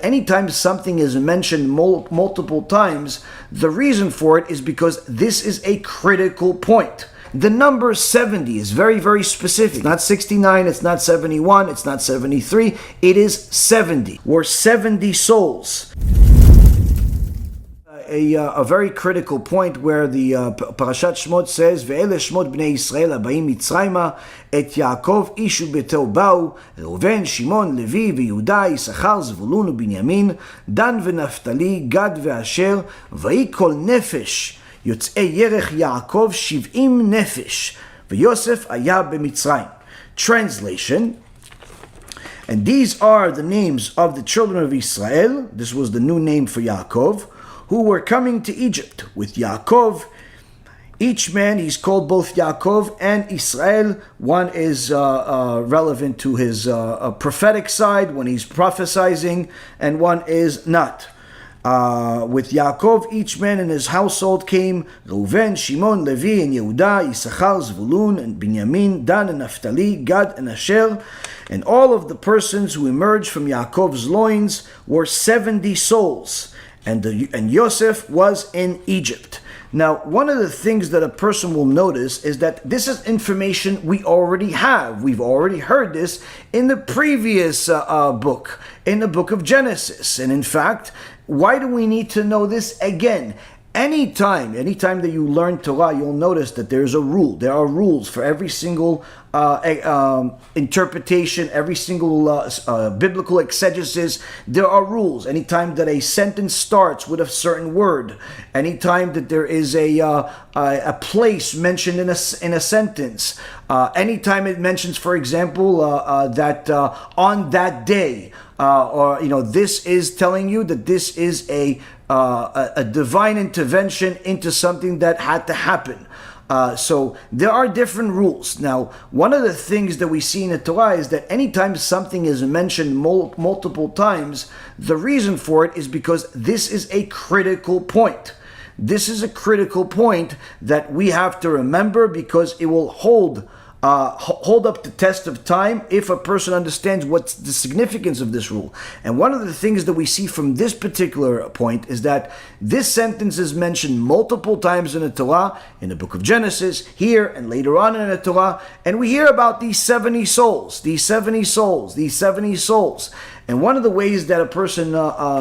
Anytime something is mentioned multiple times, the reason for it is because this is a critical point. The number 70 is very, very specific. It's not 69, it's not 71, it's not 73, it is 70. We're 70 souls. A very critical point where the Parashat Shemot says, "Ve'ele Shemot bnei Yisrael habayim Mitzrayma et Yaakov ish ubeto ba'u Reuven, Shimon, Levi, Yehuda, Yisachar, Zvulun uBinyamin, Dan veNaftali, Gad veAsher, v'hi kol nefesh yotzei yerech Yaakov 70 nefesh, veYosef haya b'Mitzrayim." Translation. And these are the names of the children of Israel. This was the new name for Yaakov, who were coming to Egypt with Yaakov. Each man, he's called both Yaakov and Israel. One is relevant to his prophetic side when he's prophesizing, and one is not. With Yaakov, each man in his household came Reuven, Shimon, Levi, and Yehuda, Yisachar, Zvulun, and Binyamin, Dan, and Naftali, Gad, and Asher. And all of the persons who emerged from Yaakov's loins were 70 souls. And Yosef was in Egypt. Now, one of the things that a person will notice is that this is information we already have. We've already heard this in the previous book, in the book of Genesis. And in fact, why do we need to know this again? Anytime that you learn Torah, you'll notice that there's a rule. There are rules for every single interpretation, every single biblical exegesis. There are rules. Anytime that a sentence starts with a certain word, anytime that there is a place mentioned in a sentence, anytime it mentions, for example, that on that day, or this is telling you that this is a divine intervention into something that had to happen. So there are different rules. Now, one of the things that we see in the Torah is that anytime something is mentioned multiple times, the reason for it is because this is a critical point. This is a critical point that we have to remember, because it will hold up the test of time if a person understands what's the significance of this rule. And one of the things that we see from this particular point is that this sentence is mentioned multiple times in the Torah, in the book of Genesis, here and later on in the Torah, and we hear about these 70 souls, these 70 souls, these 70 souls. And one of the ways that a person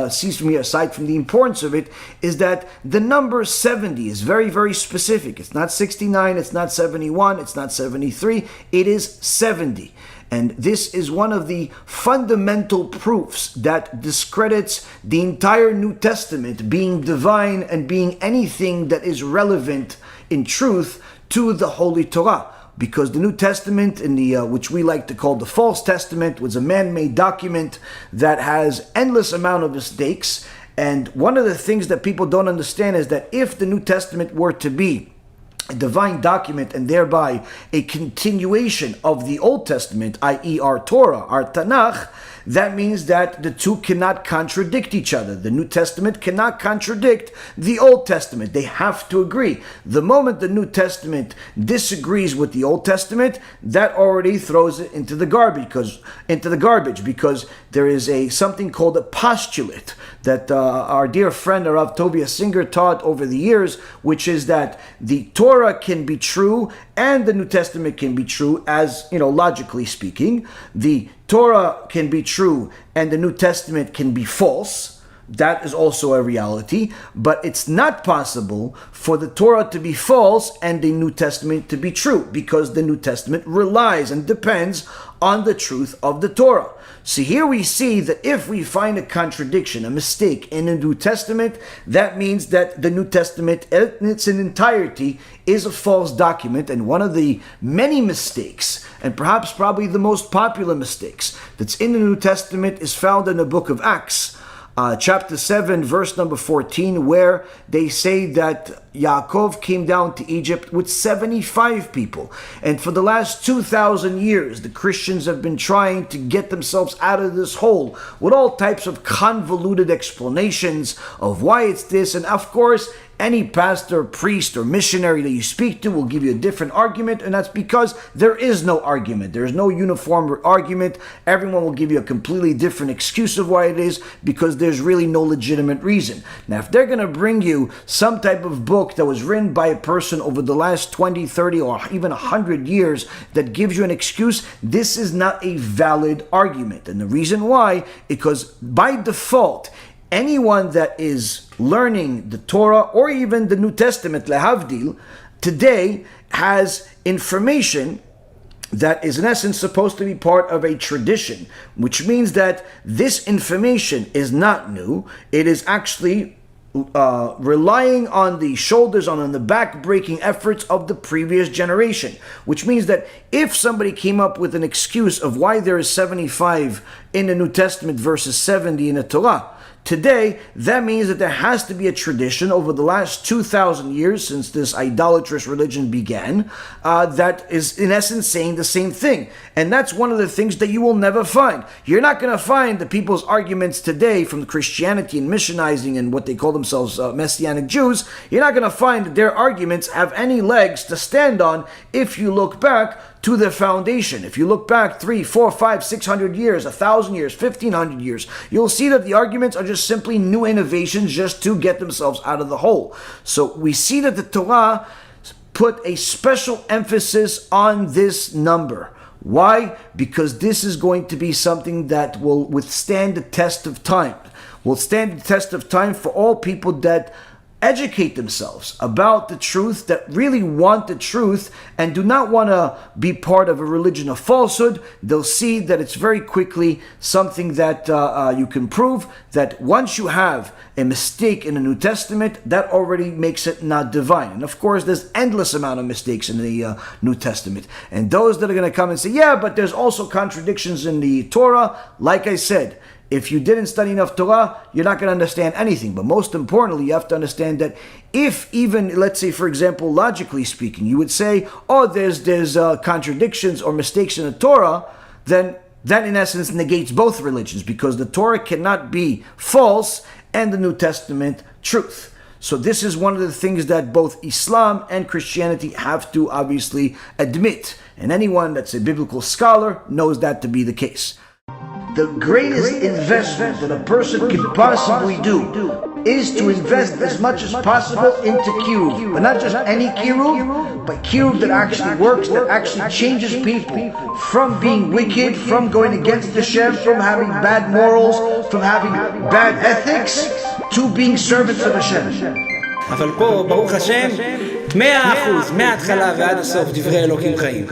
sees from here, aside from the importance of it, is that the number 70 is very, very specific. It's not 69, it's not 71, it's not 73, it is 70. And this is one of the fundamental proofs that discredits the entire New Testament being divine and being anything that is relevant in truth to the Holy Torah. Because the New Testament, in the which we like to call the False Testament, was a man-made document that has endless amount of mistakes. And one of the things that people don't understand is that if the New Testament were to be a divine document and thereby a continuation of the Old Testament, i.e. our Torah, our Tanakh, that means that the two cannot contradict each other. The New Testament cannot contradict the Old Testament. They have to agree. The moment the New Testament disagrees with the Old Testament, that already throws it into the garbage, because there is something called a postulate that our dear friend Rav Tovia Singer taught over the years, which is that the Torah can be true and the New Testament can be true, as logically speaking. The Torah can be true and the New Testament can be false. That is also a reality, but it's not possible for the Torah to be false and the New Testament to be true, because the New Testament relies and depends on the truth of the Torah. So here we see that if we find a contradiction, a mistake in the New Testament, that means that the New Testament in its entirety is a false document. And one of the many mistakes, and perhaps probably the most popular mistakes that's in the New Testament, is found in the book of Acts. Chapter 7, verse number 14, where they say that Yaakov came down to Egypt with 75 people. And for the last 2,000 years, the Christians have been trying to get themselves out of this hole with all types of convoluted explanations of why it's this. And of course, any pastor, priest, or missionary that you speak to will give you a different argument, and that's because there is no argument. There is no uniform argument. Everyone will give you a completely different excuse of why it is, because there's really no legitimate reason. Now, if they're going to bring you some type of book that was written by a person over the last 20, 30, or even 100 years that gives you an excuse, this is not a valid argument. And the reason why, because by default, anyone that is learning the Torah or even the New Testament, lehavdil, today has information that is in essence supposed to be part of a tradition, which means that this information is not new. It is actually relying on the shoulders, on the back-breaking efforts of the previous generation, which means that if somebody came up with an excuse of why there is 75 in the New Testament versus 70 in the Torah, today, that means that there has to be a tradition over the last 2,000 years since this idolatrous religion began that is in essence saying the same thing. And that's one of the things that you will never find. You're not going to find the people's arguments today from Christianity and missionizing and what they call themselves Messianic Jews. You're not going to find that their arguments have any legs to stand on if you look back to the foundation. If you look back 300, 400, 500, 600 years, 1,000 years, 1,500 years, you'll see that the arguments are just simply new innovations just to get themselves out of the hole. So we see that the Torah put a special emphasis on this number. Why? Because this is going to be something that will withstand the test of time. Will stand the test of time for all people that educate themselves about the truth, that really want the truth and do not want to be part of a religion of falsehood. They'll see that it's very quickly something that you can prove, that once you have a mistake in the New Testament, that already makes it not divine. And of course, there's endless amount of mistakes in the New Testament. And those that are going to come and say, yeah, but there's also contradictions in the Torah, like I said, if you didn't study enough Torah, you're not going to understand anything. But most importantly, you have to understand that if even, let's say, for example, logically speaking, you would say, oh, there's contradictions or mistakes in the Torah, then that in essence negates both religions, because the Torah cannot be false and the New Testament truth. So this is one of the things that both Islam and Christianity have to obviously admit. And anyone that's a biblical scholar knows that to be the case. The greatest investment that a person can possibly do is to invest as much as possible into kiruv. But not just any kiruv, but kiruv that actually works, that actually changes people from being wicked, from going against Hashem, from having bad morals, from having bad ethics, to being servants of Hashem. אבל פה, ברוך השם, 100%, מההתחלה ועד הסוף, דברי אלוקים חיים.